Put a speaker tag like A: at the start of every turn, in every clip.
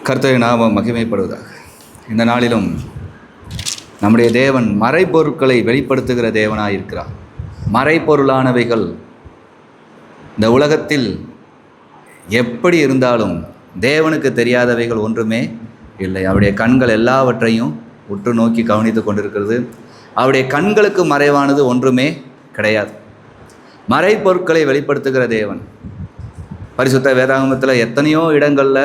A: கர்த்தரின் நாமம் மகிமைப்படுவதாக. இந்த நாளிலும் நம்முடைய தேவன் மறைபொருட்களை வெளிப்படுத்துகிற தேவனாக இருக்கிறார். மறைபொருளானவைகள் இந்த உலகத்தில் எப்படி இருந்தாலும் தேவனுக்கு தெரியாதவைகள் ஒன்றுமே இல்லை. அவருடைய கண்கள் எல்லாவற்றையும் உற்று நோக்கி கவனித்து கொண்டிருக்கிறது. அவருடைய கண்களுக்கு மறைவானது ஒன்றுமே கிடையாது. மறைபொருட்களை வெளிப்படுத்துகிற தேவன். பரிசுத்த வேதாகமத்தில் எத்தனையோ இடங்களில்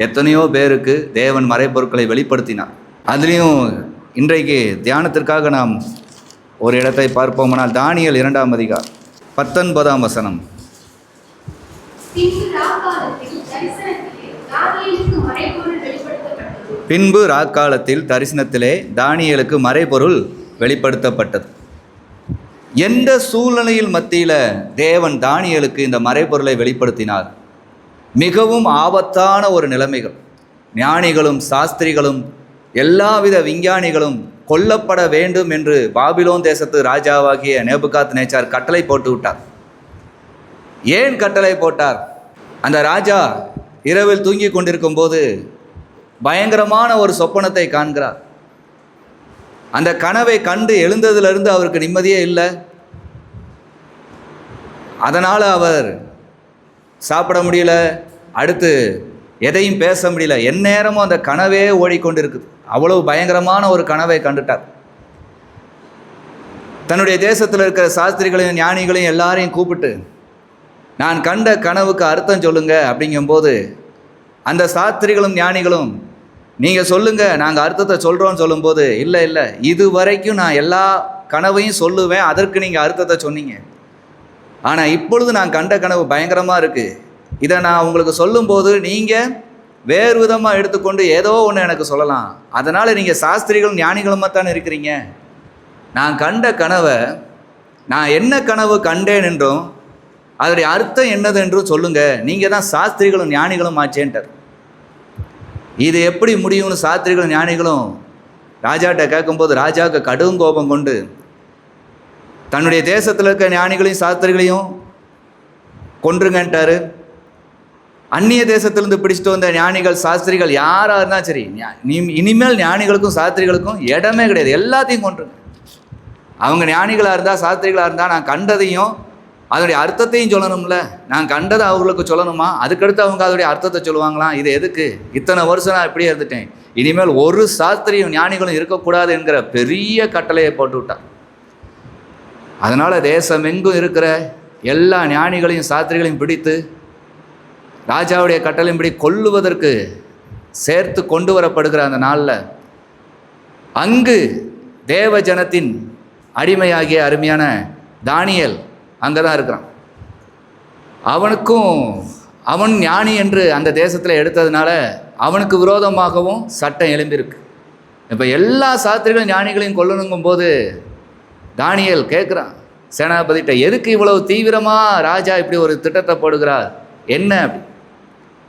A: எத்தனையோ பேருக்கு தேவன் மறைபொருட்களை வெளிப்படுத்தினார். அதுலேயும் இன்றைக்கு தியானத்திற்காக நாம் ஒரு இடத்தை பார்ப்போமானால் தானியேல் 2ஆம் அதிகாரம் 19ஆம் வசனம். பின்பு ராக்காலத்தில் தரிசனத்திலே தானியேலுக்கு மறைபொருள் வெளிப்படுத்தப்பட்டது. எந்த சூழ்நிலையில் மத்தியில் தேவன் தானியேலுக்கு இந்த மறைபொருளை வெளிப்படுத்தினார்? மிகவும் ஆபத்தான ஒரு நிலைமைகள். ஞானிகளும் சாஸ்திரிகளும் எல்லாவித விஞ்ஞானிகளும் கொல்லப்பட வேண்டும் என்று பாபிலோன் தேசத்து ராஜாவாகிய நேபுகாத்நேச்சார் கட்டளை போட்டு விட்டார். ஏன் கட்டளை போட்டார்? அந்த ராஜா இரவில் தூங்கி கொண்டிருக்கும் போது பயங்கரமான ஒரு சொப்பனத்தை காண்கிறார். அந்த கனவை கண்டு எழுந்ததிலிருந்து அவருக்கு நிம்மதியே இல்லை. அதனால் அவர் சாப்பிட முடியல, அடுத்து எதையும் பேச முடியல. எந்நேரமும் அந்த கனவே ஓடிக்கொண்டிருக்குது. அவ்வளவு பயங்கரமான ஒரு கனவை கண்டுட்டார். தன்னுடைய தேசத்தில் இருக்கிற சாஸ்திரிகளையும் ஞானிகளையும் எல்லாரையும் கூப்பிட்டு, நான் கண்ட கனவுக்கு அர்த்தம் சொல்லுங்க அப்படிங்கும்போது அந்த சாஸ்திரிகளும் ஞானிகளும், நீங்கள் சொல்லுங்கள், நாங்கள் அர்த்தத்தை சொல்கிறோன்னு சொல்லும்போது, இல்லை இல்லை, இது வரைக்கும் நான் எல்லா கனவையும் சொல்லுவேன், அதற்கு நீங்கள் அர்த்தத்தை சொன்னீங்க. ஆனால் இப்பொழுது நான் கண்ட கனவு பயங்கரமாக இருக்குது. இதை நான் உங்களுக்கு சொல்லும்போது நீங்கள் வேறு விதமாக எடுத்துக்கொண்டு ஏதோ ஒன்று எனக்கு சொல்லலாம். அதனால் நீங்கள் சாஸ்திரிகளும் ஞானிகளும் தானே இருக்கிறீங்க. நான் கண்ட கனவை, நான் என்ன கனவு கண்டேன் என்றும் அதனுடைய அர்த்தம் என்னது என்றும் சொல்லுங்கள். நீங்கள் தான் சாஸ்திரிகளும் ஞானிகளும் ஆச்சேன்ட்டார். இது எப்படி முடியும்னு சாஸ்திரிகளும் ஞானிகளும் ராஜாட்ட கேட்கும்போது ராஜாவுக்கு கடும் கோபம் கொண்டு தன்னுடைய தேசத்தில் இருக்க ஞானிகளையும் சாஸ்திரிகளையும் கொன்றுங்கன்ட்டார். அந்நிய தேசத்திலிருந்து பிடிச்சிட்டு வந்த ஞானிகள் சாஸ்திரிகள் யாராக இருந்தால் சரி, இனிமேல் ஞானிகளுக்கும் சாஸ்திரிகளுக்கும் இடமே கிடையாது, எல்லாத்தையும் கொன்றுங்க. அவங்க ஞானிகளாக இருந்தால் சாஸ்திரிகளாக இருந்தால் நான் கண்டதையும் அதனுடைய அர்த்தத்தையும் சொல்லணும்ல. நான் கண்டதை அவங்களுக்கு சொல்லணுமா? அதுக்கடுத்து அவங்க அதோடைய அர்த்தத்தை சொல்லுவாங்களாம். இது எதுக்கு? இத்தனை வருஷம் நான் இப்படியே இருந்துட்டேன், இனிமேல் ஒரு சாஸ்திரியும் ஞானிகளும் இருக்கக்கூடாது என்கிற பெரிய கட்டளையை போட்டு விட்டார். அதனால் தேசமெங்கும் இருக்கிற எல்லா ஞானிகளையும் சாஸ்திரிகளையும் பிடித்து ராஜாவுடைய கட்டளையின்படி கொல்லுவதற்கு சேர்த்து கொண்டு வரப்படுகிற அந்த நாளில் அங்கு தேவ ஜனத்தின் அடிமையாகிய அருமையான தானியேல் அங்கே தான் இருக்கிறான். அவன் ஞானி என்று அந்த தேசத்தில் எடுத்ததுனால அவனுக்கு விரோதமாகவும் சட்டம் எழும்பியிருக்கு. இப்போ எல்லா சாஸ்திரிகளும் ஞானிகளையும் கொல்லணுங்கும் போது தானியேல் கேட்குறான் சேனாபதிட்ட, எதுக்கு இவ்வளவு தீவிரமாக ராஜா இப்படி ஒரு திட்டத்தை போடுகிறார், என்ன அப்படி?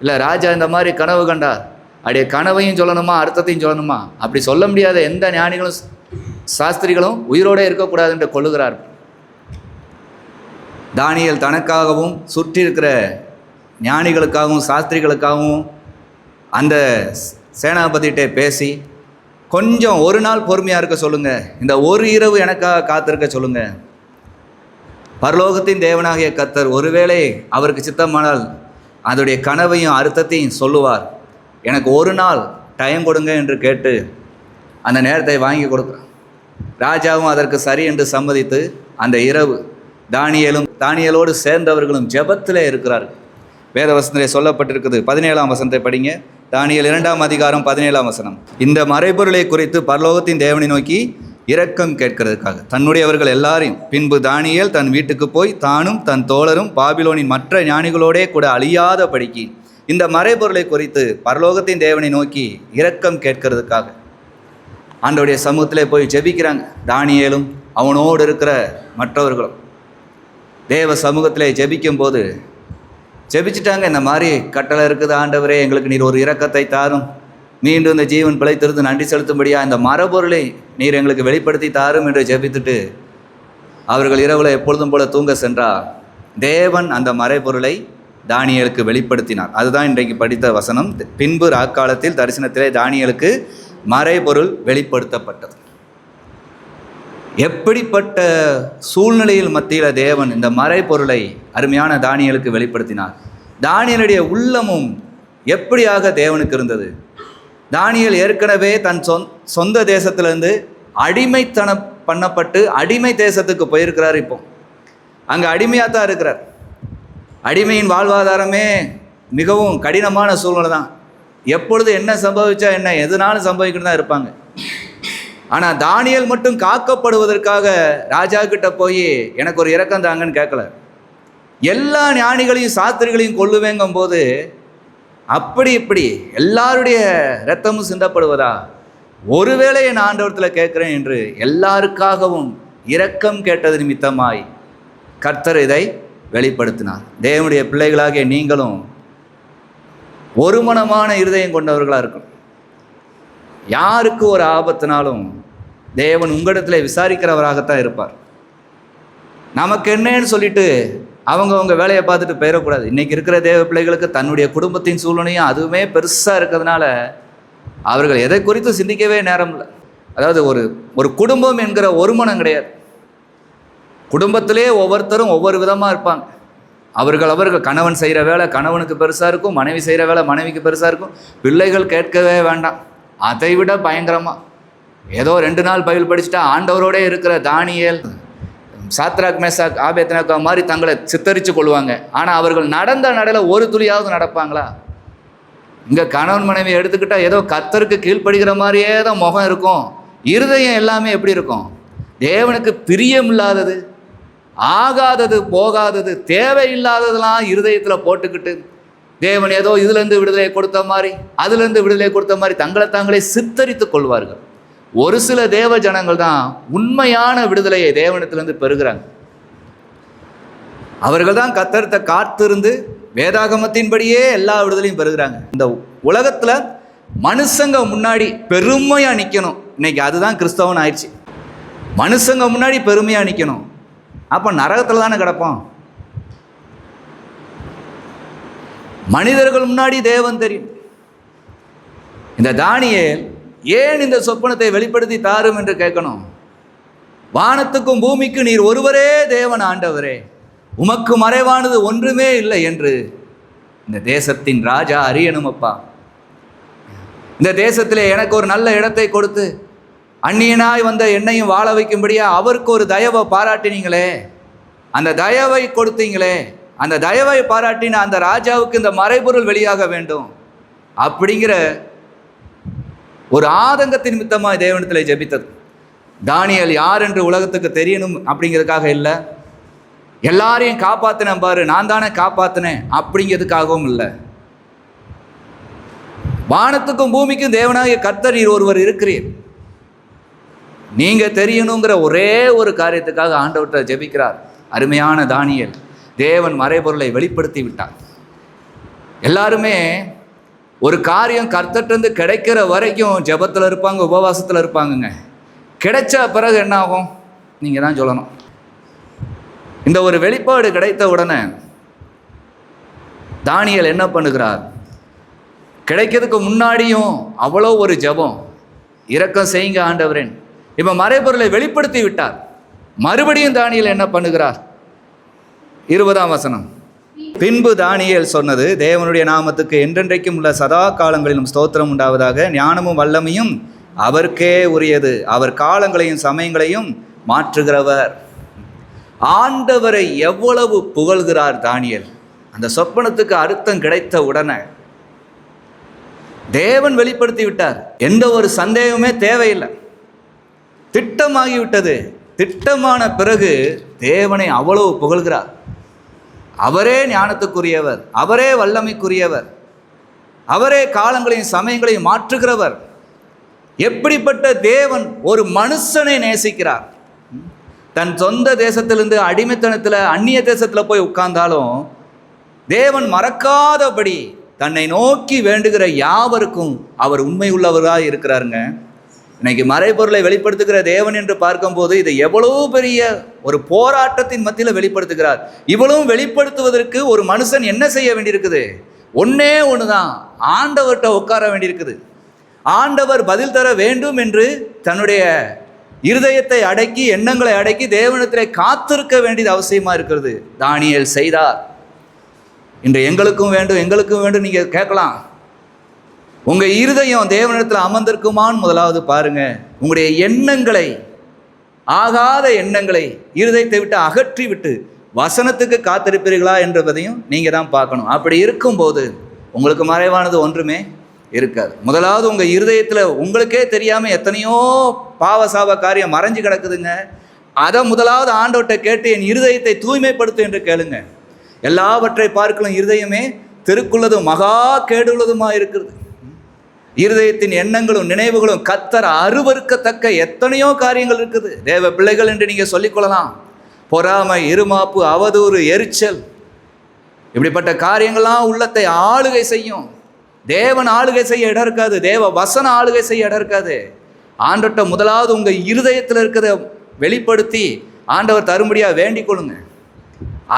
A: இல்லை, ராஜா இந்த மாதிரி கனவு கண்டார், அப்படியே கனவையும் சொல்லணுமா அர்த்தத்தையும் சொல்லணுமா? அப்படி சொல்ல முடியாத எந்த ஞானிகளும் சாஸ்திரிகளும் உயிரோடு இருக்கக்கூடாது என்று கொள்ளுகிறார். தானியேல் தனக்காகவும் சுற்றி இருக்கிற ஞானிகளுக்காகவும் சாஸ்திரிகளுக்காகவும் அந்த சேனாபதிகிட்டே பேசி, கொஞ்சம் ஒரு நாள் பொறுமையாக இருக்க சொல்லுங்கள், இந்த ஒரு இரவு எனக்காக காத்திருக்க சொல்லுங்கள். பரலோகத்தின் தேவனாகிய கர்த்தர் ஒருவேளை அவருக்கு சித்தமானால் அதோடைய கனவையும் அர்த்தத்தையும் சொல்லுவார், எனக்கு ஒரு நாள் டைம் கொடுங்க என்று கேட்டு அந்த நேரத்தை வாங்கி கொடுக்குறான். ராஜாவும் அதற்கு சரி என்று சம்மதித்து அந்த இரவு தானியேலோடு சேர்ந்தவர்களும் ஜெபத்திலே இருக்கிறார்கள். வேத வசனத்திலே சொல்லப்பட்டிருக்குது. 17ஆம் வசனத்தை படிங்க. தானியேல் 2ஆம் அதிகாரம் 17ஆம் வசனம். இந்த மறைபொருளை குறித்து பரலோகத்தின் தேவனை நோக்கி இரக்கம் கேட்கிறதுக்காக தன்னுடையவர்கள் எல்லாரையும் பின்பு தானியேல் தன் வீட்டுக்கு போய் தானும் தன் தோழரும் பாபிலோனின் மற்ற ஞானிகளோடே கூட அழியாத படிக்கு இந்த மறைபொருளை குறித்து பரலோகத்தின் தேவனை நோக்கி இரக்கம் கேட்கிறதுக்காக ஆண்டவருடைய சமூகத்திலே போய் ஜெபிக்கிறாங்க. தானியேலும் அவனோடு இருக்கிற மற்றவர்களும் தேவ சமூகத்திலே ஜெபிக்கும் போது ஜெபிச்சுட்டாங்க. இந்த மாதிரி கட்டளை இருக்குது ஆண்டவரே, எங்களுக்கு நீர் ஒரு இரக்கத்தை தாரும், மீண்டும் இந்த ஜீவன் பிழைத்திருந்து நன்றி செலுத்தும்படியா இந்த மரபொருளை நீர் எங்களுக்கு வெளிப்படுத்தி தாரும் என்று ஜெபித்துட்டு அவர்கள் இரவில் எப்பொழுதும் போல தூங்க சென்றார். தேவன் அந்த மறைபொருளை தானியேலுக்கு வெளிப்படுத்தினார். அதுதான் இன்றைக்கு படித்த வசனம். பின்பு ராக்காலத்தில் தரிசனத்திலே தானியேலுக்கு மறைபொருள் வெளிப்படுத்தப்பட்டது. எப்படிப்பட்ட சூழ்நிலையில் மத்தியில் தேவன் இந்த மறைபொருளை அருமையான தானியேலுக்கு வெளிப்படுத்தினார். தானியேலுடைய உள்ளமும் எப்படியாக தேவனுக்கு இருந்தது. தானியேல் ஏற்கனவே தன் சொந்த தேசத்திலிருந்து அடிமைத்தனம் பண்ணப்பட்டு அடிமை தேசத்துக்கு போயிருக்கிறார். இப்போ அங்கே அடிமையாக தான் இருக்கிறார். அடிமையின் வாழ்வாதாரமே மிகவும் கடினமான சூழ்நிலை தான். எப்பொழுது என்ன சம்பவிச்சா என்ன, எதுனாலும் சம்பவிக்கணும் தான் இருப்பாங்க. ஆனால் தானியேல் மட்டும் காக்கப்படுவதற்காக ராஜா கிட்ட போய் எனக்கு ஒரு இரக்கம் தாங்கன்னு கேட்கல. எல்லா ஞானிகளையும் சாஸ்திரிகளையும் கொல்லுவேங்கும் போது அப்படி இப்படி எல்லாருடைய இரத்தமும் சிந்தப்படுவதா, ஒருவேளை என் ஆண்டவரத்தில் கேட்குறேன் என்று எல்லாருக்காகவும் இரக்கம் கேட்டது நிமித்தமாய் கர்த்தர் இதை வெளிப்படுத்தினார். தேவனுடைய பிள்ளைகளாகிய நீங்களும் ஒருமனமான இருதயம் கொண்டவர்களாக இருக்கணும். யாருக்கு ஒரு ஆபத்தினாலும் தேவன் உங்களிடத்தில் விசாரிக்கிறவராகத்தான் இருப்பார். நமக்கு என்னன்னு சொல்லிட்டு அவங்க வேலையை பார்த்துட்டு போயிடக்கூடாது. இன்றைக்கி இருக்கிற தேவ பிள்ளைகளுக்கு தன்னுடைய குடும்பத்தின் சூழ்நிலையும் அதுவுமே பெருசாக இருக்கிறதுனால அவர்கள் எதை குறித்து சிந்திக்கவே நேரம் இல்லை. அதாவது ஒரு குடும்பம் என்கிற ஒரு மனம் கிடையாது. குடும்பத்திலே ஒவ்வொருத்தரும் ஒவ்வொரு விதமாக இருப்பாங்க. அவர்கள் கணவன் செய்கிற வேலை கணவனுக்கு பெருசாக இருக்கும், மனைவி செய்கிற வேலை மனைவிக்கு பெருசாக இருக்கும். பிள்ளைகள் கேட்கவே வேண்டாம், அதை விட பயங்கரமாக ஏதோ 2 நாள் பைபிள் படிச்சுட்டா ஆண்டவரோடே இருக்கிற தானியேல், சாத்ராக் மேசாக் ஆபேத்நேகோ மாதிரி தங்களை சித்தரித்து கொள்வாங்க. ஆனால் அவர்கள் நடந்த ஒரு துளியாவது நடப்பாங்களா? இங்கே கணவன் மனைவி எடுத்துக்கிட்டால் ஏதோ கர்த்தருக்கு கீழ்ப்படுகிற மாதிரியே தான் முகம் இருக்கும். இருதயம் எல்லாமே எப்படி இருக்கும்? தேவனுக்கு பிரியமில்லாதது, ஆகாதது, போகாதது, தேவையில்லாததெல்லாம் இருதயத்தில் போட்டுக்கிட்டு தேவன் ஏதோ இதுலேருந்து விடுதலை கொடுத்த மாதிரி அதுலேருந்து விடுதலை கொடுத்த மாதிரி தங்களை தாங்களே சித்தரித்து கொள்வார்கள். ஒரு சில தேவ ஜனங்கள் தான் உண்மையான விடுதலையை தேவனத்திலிருந்து பெறுகிறாங்க. அவர்கள் தான் கர்த்தரை காத்திருந்து வேதாகமத்தின்படியே எல்லா விடுதலையும் பெறுகிறாங்க. இந்த உலகத்தில் மனுஷங்க முன்னாடி பெருமையாக நிற்கணும். இன்னைக்கு அதுதான் கிறிஸ்தவன் ஆயிடுச்சு. மனுஷங்க முன்னாடி பெருமையாக நிற்கணும். அப்போ நரகத்தில் தானே கிடப்போம். மனிதர்கள் முன்னாடி தேவன் தெரியும். இந்த தானியேல் ஏன் இந்த சொப்பனத்தை வெளிப்படுத்தி தாரும் என்று கேட்கணும். வானத்துக்கும் பூமிக்கும் நீர் ஒருவரே தேவன் ஆண்டவரே, உமக்கு மறைவானது ஒன்றுமே இல்லை என்று இந்த தேசத்தின் ராஜா அறியணும். அப்பா, இந்த தேசத்திலே எனக்கு ஒரு நல்ல இடத்தை கொடுத்து அந்நியனாய் வந்த என்னையும் வாழ வைக்கும்படியா அவருக்கு ஒரு தயவை பாராட்டினீங்களே, அந்த தயவை கொடுத்தீங்களே, அந்த தயவை பாராட்டின அந்த ராஜாவுக்கு இந்த மறைபொருள் வெளியாக வேண்டும் அப்படிங்கிற ஒரு ஆதங்கத்தின் நிமித்தமாக தேவனிடத்தில் ஜெபித்தது. தானியேல் யார் என்று உலகத்துக்கு தெரியணும் அப்படிங்கிறதுக்காக இல்லை, எல்லாரையும் காப்பாற்றினேன் பாரு நான் தானே காப்பாற்றினேன் அப்படிங்கிறதுக்காகவும் இல்லை. வானத்துக்கும் பூமிக்கும் தேவனாகிய கர்த்தர் ஒருவர் இருக்கிறீர், நீங்கள் தெரியணுங்கிற ஒரே ஒரு காரியத்துக்காக ஆண்டவர்கிட்ட ஜெபிக்கிறார். அருமையான தானியேல் தேவன் மறைபொருளை வெளிப்படுத்தி விட்டார். எல்லாருமே ஒரு காரியம் கர்த்தர்கிட்டருந்து கிடைக்கிற வரைக்கும் ஜெபத்தில் இருப்பாங்க, உபவாசத்தில் இருப்பாங்கங்க. கிடைச்ச பிறகு என்ன ஆகும் நீங்கள் தான் சொல்லணும். இந்த ஒரு வெளிப்பாடு கிடைத்த உடனே தானியேல் என்ன பண்ணுகிறார்? கிடைக்கிறதுக்கு முன்னாடியும் அவ்வளோ ஒரு ஜெபம், இரக்கம் செய்யுங்க ஆண்டவரேன். இப்போ மறைபொருளை வெளிப்படுத்தி விட்டார். மறுபடியும் தானியேல் என்ன பண்ணுகிறார்? 20ஆம் வசனம். பின்பு தானியேல் சொன்னது, தேவனுடைய நாமத்துக்கு என்றென்றைக்கும் உள்ள சதா காலங்களிலும் ஸ்தோத்திரம் உண்டாவதாக. ஞானமும் வல்லமையும் அவருக்கே உரியது, அவர் காலங்களையும் சமயங்களையும் மாற்றுகிறவர். ஆண்டவரை எவ்வளவு புகழ்கிறார் தானியேல். அந்த சொப்பனத்துக்கு அர்த்தம் கிடைத்த உடனே தேவன் வெளிப்படுத்தி விட்டார். எந்த ஒரு சந்தேகமே தேவையில்லை, திட்டமாகிவிட்டது. திட்டமான பிறகு தேவனை அவ்வளவு புகழ்கிறார். அவரே ஞானத்துக்குரியவர், அவரே வல்லமைக்குரியவர், அவரே காலங்களையும் சமயங்களையும் மாற்றுகிறவர். எப்படிப்பட்ட தேவன் ஒரு மனுஷனை நேசிக்கிறார். தன் சொந்த தேசத்திலிருந்து அடிமைத்தனத்தில் அந்நிய தேசத்தில் போய் உட்கார்ந்தாலும் தேவன் மறக்காதபடி தன்னை நோக்கி வேண்டுகிற யாவருக்கும் அவர் உண்மை உள்ளவராக இருக்கிறாருங்க. இன்னைக்கு மறைபொருளை வெளிப்படுத்துகிற தேவன் என்று பார்க்கும்போது இது எவ்வளவு பெரிய ஒரு போராட்டத்தின் மத்தியில் வெளிப்படுத்துகிறார். இவ்வளவும் வெளிப்படுத்துவதற்கு ஒரு மனுஷன் என்ன செய்ய வேண்டியிருக்குது? ஒன்னே ஒன்று தான், ஆண்டவர்கிட்ட உட்கார வேண்டியிருக்குது. ஆண்டவர் பதில் தர வேண்டும் என்று தன்னுடைய இருதயத்தை அடக்கி, எண்ணங்களை அடக்கி தேவனிடத்திலே காத்திருக்க வேண்டியது அவசியமாக இருக்கிறது. தானியேல் செய்தார். இன்று எங்களுக்கும் வேண்டும் நீங்கள் கேட்கலாம். உங்கள் இருதயம் தேவனிடத்தில் அமர்ந்திருக்குமான்னு முதலாவது பாருங்க. உங்களுடைய எண்ணங்களை, ஆகாத எண்ணங்களை இருதயத்தை விட்டு அகற்றி விட்டு வசனத்துக்கு காத்திருப்பீர்களா என்பதையும் நீங்கள் தான் பார்க்கணும். அப்படி இருக்கும்போது உங்களுக்கு மறைவானது ஒன்றுமே இருக்காது. முதலாவது உங்கள் இருதயத்தில் உங்களுக்கே தெரியாமல் எத்தனையோ பாவசாப காரியம் மறைஞ்சு கிடக்குதுங்க. அதை முதலாவது ஆண்டவர்கிட்ட கேட்டு என் இருதயத்தை தூய்மைப்படுத்து என்று கேளுங்க. எல்லாவற்றை பார்க்கலாம் இருதயமே திருக்குள்ளதும் மகா கேடுள்ளதுமாக இருக்கிறது. இருதயத்தின் எண்ணங்களும் நினைவுகளும் கர்த்தர் அருவருக்கத்தக்க எத்தனையோ காரியங்கள் இருக்குது. தேவ பிள்ளைகள் என்று நீங்கள் சொல்லிக்கொள்ளலாம். பொறாமை, இருமாப்பு, அவதூறு, எரிச்சல், இப்படிப்பட்ட காரியங்கள்லாம் உள்ளத்தை ஆளுகை செய்யும். தேவன் ஆளுகை செய்ய இடம் இருக்காது. தேவ வசன ஆளுகை செய்ய இடம் இருக்காது. ஆண்டவர்கிட்ட முதலாவது உங்கள் இருதயத்தில் இருக்கிறத வெளிப்படுத்தி ஆண்டவர் தரும்படியாக வேண்டிக் கொள்ளுங்க.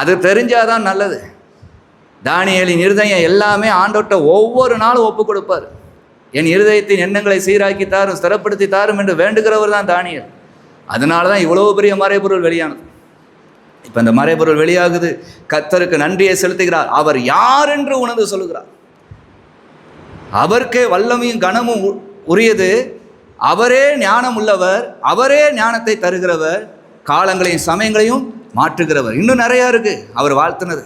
A: அது தெரிஞ்சாதான் நல்லது. தானியேலின் இருதயம் எல்லாமே ஆண்டவர்கிட்ட ஒவ்வொரு நாளும் ஒப்பு கொடுப்பார். என் இருதயத்தின் எண்ணங்களை சீராக்கி தாரும், ஸ்திரப்படுத்தி தாரும் என்று வேண்டுகிறவர் தான் தானியேல். அதனால தான் இவ்வளோ பெரிய மறைபொருள் வெளியானது. இப்போ இந்த மறைபொருள் வெளியாகுது. கர்த்தருக்கு நன்றியை செலுத்துகிறார். அவர் யார் என்று உணர்ந்து சொல்லுகிறார். அவருக்கே வல்லமையும் கனமும் உரியது. அவரே ஞானம் உள்ளவர், அவரே ஞானத்தை தருகிறவர், காலங்களையும் சமயங்களையும் மாற்றுகிறவர். இன்னும் நிறையா இருக்குது அவர் வாழ்த்துனது.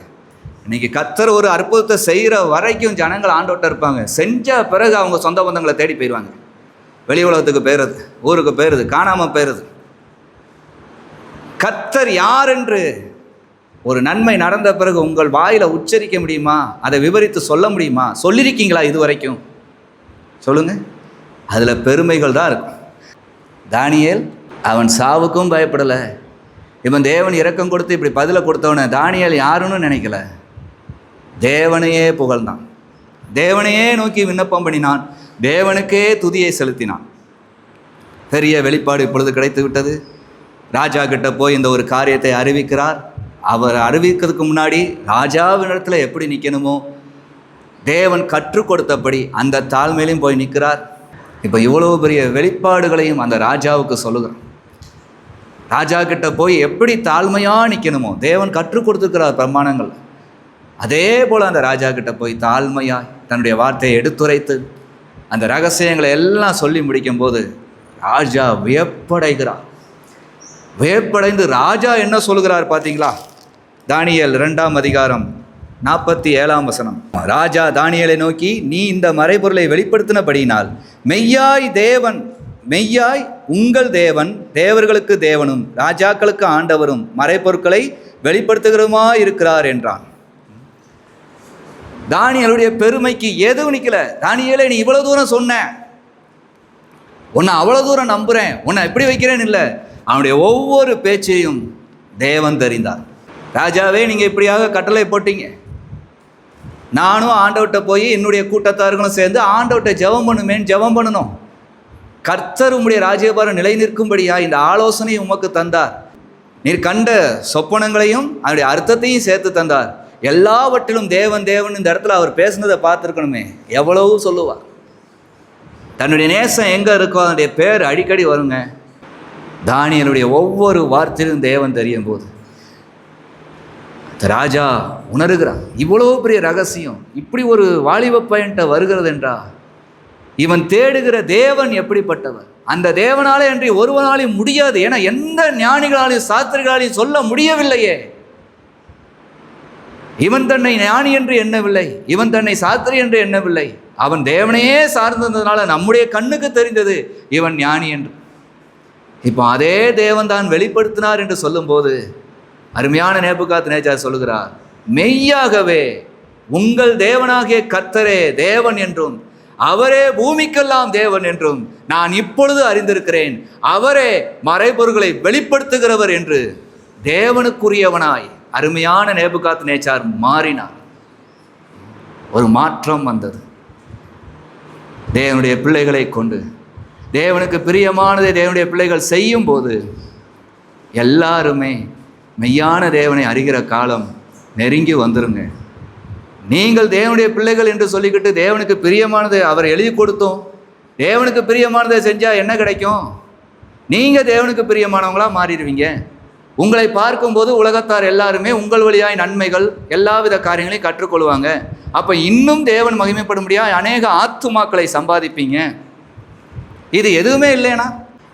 A: இன்னைக்கு கர்த்தர் ஒரு அற்புதத்தை செய்கிற வரைக்கும் ஜனங்கள் ஆண்டோட்ட இருப்பாங்க. செஞ்ச பிறகு அவங்க சொந்த பந்தங்களை தேடி போயிடுவாங்க. வெளி உலகத்துக்கு போயிடுறது, ஊருக்கு போயிடுறது, காணாமல் போயிடுறது. கர்த்தர் யார் என்று ஒரு நன்மை நடந்த பிறகு உங்கள் வாயில் உச்சரிக்க முடியுமா? அதை விவரித்து சொல்ல முடியுமா? சொல்லியிருக்கீங்களா இது வரைக்கும்? சொல்லுங்க. அதில் பெருமைகள் தான் இருக்கும். தானியேல் அவன் சாவுக்கும் பயப்படலை. இவன் தேவன் இரக்கம் கொடுத்து இப்படி பதிலை கொடுத்தவனை தானியேல் யாருன்னு நினைக்கல. தேவனையே புகழ்ந்தான், தேவனையே நோக்கி விண்ணப்பம் பண்ணினான், தேவனுக்கே துதியை செலுத்தினான். பெரிய வெளிப்பாடு இப்பொழுது கிடைத்து விட்டது. ராஜா கிட்ட போய் இந்த ஒரு காரியத்தை அறிவிக்கிறார். அவர் அறிவிக்கிறதுக்கு முன்னாடி ராஜாவினிடத்தில் எப்படி நிற்கணுமோ தேவன் கற்றுக் கொடுத்தபடி அந்த தாழ்மையிலையும் போய் நிற்கிறார். இப்போ இவ்வளவு பெரிய வெளிப்பாடுகளையும் அந்த ராஜாவுக்கு சொல்லுகிறார். ராஜா கிட்ட போய் எப்படி தாழ்மையாக நிற்கணுமோ தேவன் கற்றுக் கொடுத்துருக்கிறார் பிரமாணங்கள். அதே போல் அந்த ராஜா கிட்ட போய் தாழ்மையாக தன்னுடைய வார்த்தையை எடுத்துரைத்து அந்த ரகசியங்களை எல்லாம் சொல்லி முடிக்கும்போது ராஜா வியப்படைகிறார். வியப்படைந்து ராஜா என்ன சொல்கிறார் பார்த்தீங்களா? தானியேல் 2ஆம் அதிகாரம் 47ஆம் வசனம். ராஜா தானியேலை நோக்கி, நீ இந்த மறைபொருளை வெளிப்படுத்தினபடியினால் மெய்யாய் உங்கள் தேவன் தேவர்களுக்கு தேவனும் ராஜாக்களுக்கு ஆண்டவரும் மறைபொருட்களை வெளிப்படுத்துகிறதுமா இருக்கிறார் என்றான். தானியேலுடைய பெருமைக்கு எதுவும் நிற்கல. தானியேலை, நீ இவ்வளவு தூரம் சொன்ன, உன்னை அவ்வளோ தூரம் நம்புகிறேன், உன்னை எப்படி வைக்கிறேன்னு இல்லை. அவனுடைய ஒவ்வொரு பேச்சையும் தேவன் தெரிந்தார். ராஜாவே, நீங்கள் இப்படியாக கட்டளை போட்டீங்க, நானும் ஆண்டவர்கிட்ட போய் என்னுடைய கூட்டத்தார்களும் சேர்ந்து ஆண்டவர்கிட்ட ஜெபம் பண்ணணும். கர்த்தர் உம்முடைய ராஜ்யபாரம் நிலை நிற்கும்படியா இந்த ஆலோசனையை உமக்கு தந்தார். நீர் கண்ட சொப்பனங்களையும் அதனுடைய அர்த்தத்தையும் சேர்த்து தந்தார். எல்லாவற்றிலும் தேவன் இந்த இடத்துல அவர் பேசுனதை பார்த்துருக்கணுமே. எவ்வளவு சொல்லுவார். தன்னுடைய நேசம் எங்கே இருக்கோ அதனுடைய பேர் அடிக்கடி வருங்க. தானியேலுடைய ஒவ்வொரு வார்த்தையிலும் தேவன் தெரியும் போது ராஜா உணர்கிறான். இவ்வளோ பெரிய ரகசியம் இப்படி ஒரு வாலிப பையன்ட்ட வருகிறது என்றா, இவன் தேடுகிற தேவன் எப்படிப்பட்டவர்? அந்த தேவனாலே அன்றி ஒருவனாலையும் முடியாது. ஏன்னா எந்த ஞானிகளாலையும் சாஸ்திரிகளாலையும் சொல்ல முடியவில்லையே. இவன் தன்னை ஞானி என்று எண்ணவில்லை, இவன் தன்னை சாஸ்திரி என்று எண்ணவில்லை. அவன் தேவனையே சார்ந்ததுனால நம்முடைய கண்ணுக்கு தெரிந்தது இவன் ஞானி என்று. இப்போ அதே தேவன் தான் வெளிப்படுத்தினார் என்று சொல்லும்போது அருமையான நேபுகாத்நேச்சார் சொல்லுகிறார், மெய்யாகவே உங்கள் தேவனாகிய கர்த்தரே தேவன் என்றும் அவரே பூமிக்கெல்லாம் தேவன் என்றும் நான் இப்பொழுது அறிந்திருக்கிறேன். அவரே மறைபொருள்களை வெளிப்படுத்துகிறவர் என்று தேவனுக்குரியவனாய் அருமையான நேபுகாத்நேச்சார் மாறினார். ஒரு மாற்றம் வந்தது. தேவனுடைய பிள்ளைகளை கொண்டு தேவனுக்கு பிரியமானதை தேவனுடைய பிள்ளைகள் செய்யும் போது எல்லாருமே மெய்யான தேவனை அறிகிற காலம் நெருங்கி வந்துருங்க. நீங்கள் தேவனுடைய பிள்ளைகள் என்று சொல்லிக்கிட்டு தேவனுக்கு பிரியமானதை அவர் எழுதி கொடுத்தோம், தேவனுக்கு பிரியமானதை செஞ்சால் என்ன கிடைக்கும்? நீங்கள் தேவனுக்கு பிரியமானவங்களாக மாறிடுவீங்க. உங்களை பார்க்கும்போது உலகத்தார் எல்லாருமே உங்கள் வழியாய் நன்மைகள் எல்லாவித காரியங்களையும் கற்றுக்கொள்வாங்க. அப்போ இன்னும் தேவன் மகிமைப்படும்படியாக அநேக ஆத்துமாக்களை சம்பாதிப்பீங்க. இது எதுவுமே இல்லைனா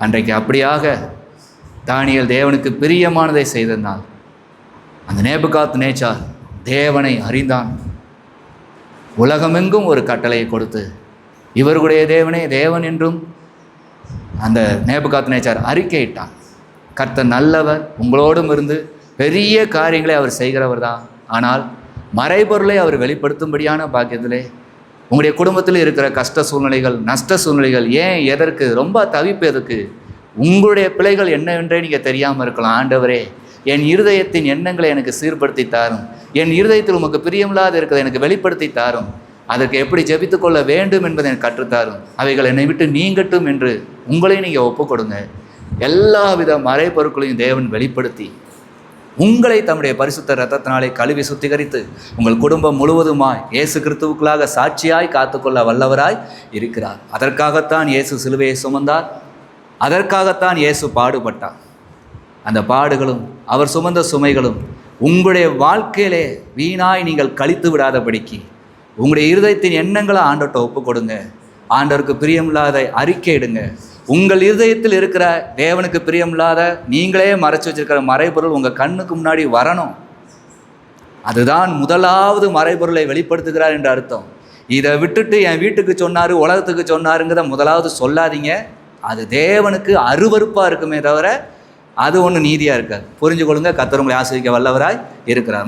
A: அன்றைக்கு அப்படியாக தானியேல் தேவனுக்கு பிரியமானதை செய்தனால் அந்த நேபுகாத்நேச்சார் தேவனை அறிந்தான். உலகமெங்கும் ஒரு கட்டளையை கொடுத்து இவர்களுடைய தேவனே தேவன் என்றும் அந்த நேபுகாத்நேச்சார் அறிக்கையிட்டான். கர்த்தர் நல்லவர், உங்களோடும் இருந்து பெரிய காரியங்களை அவர் செய்கிறவர் தான். ஆனால் மறைபொருளை அவர் வெளிப்படுத்தும்படியான பாக்கியத்திலே உங்களுடைய குடும்பத்தில் இருக்கிற கஷ்ட சூழ்நிலைகள், நஷ்ட சூழ்நிலைகள், ஏன் எதற்கு ரொம்ப தவிப்பு எதுக்கு? உங்களுடைய பிழைகள் என்னவென்றே நீங்கள் தெரியாமல் இருக்கலாம். ஆண்டவரே, என் இருதயத்தின் எண்ணங்களை எனக்கு சீர்படுத்தி தாரும், என் இருதயத்தில் உமக்கு பிரியமில்லாத இருக்கிறத எனக்கு வெளிப்படுத்தி தாரும், அதற்கு எப்படி ஜெபித்து கொள்ள வேண்டும் என்பதை எனக்கு கற்றுத்தாரும், அவைகள் என்னை விட்டு நீங்கட்டும் என்று உங்களையும் நீங்கள் ஒப்புக் கொடுங்க. எல்லாவித மறைபொருட்களையும் தேவன் வெளிப்படுத்தி உங்களை தம்முடைய பரிசுத்த இரத்தத்தினாலே கழுவி சுத்திகரித்து உங்கள் குடும்பம் முழுவதுமாய் இயேசு கிறிஸ்துவுக்குள்ளாக சாட்சியாய் காத்துக்கொள்ள வல்லவராய் இருக்கிறார். அதற்காகத்தான் இயேசு சிலுவையை சுமந்தார், அதற்காகத்தான் இயேசு பாடுபட்டார். அந்த பாடுகளும் அவர் சுமந்த சுமைகளும் உங்களுடைய வாழ்க்கையிலே வீணாய் நீங்கள் கழித்து விடாதபடிக்கு உங்களுடைய இருதயத்தின் எண்ணங்களை ஆண்டவர்கிட்ட ஒப்பு கொடுங்க. ஆண்டவருக்கு பிரியமில்லாத அறிக்கையிடுங்க. உங்கள் இருதயத்தில் இருக்கிற தேவனுக்கு பிரியமில்லாத நீங்களே மறைச்சி வச்சிருக்கிற மறைபொருள் உங்கள் கண்ணுக்கு முன்னாடி வரணும். அதுதான் முதலாவது மறைபொருளை வெளிப்படுத்துகிறார் என்ற அர்த்தம். இதை விட்டுட்டு என் வீட்டுக்கு சொன்னார், உலகத்துக்கு சொன்னாருங்கிறத முதலாவது சொல்லாதீங்க. அது தேவனுக்கு அருவருப்பாக இருக்குமே தவிர அது ஒன்றும் நீதியாக இருக்காது. புரிஞ்சு கொள்ளுங்க. கர்த்தர் உங்களை ஆசீர்வதிக்க வல்லவராய் இருக்கிறார்.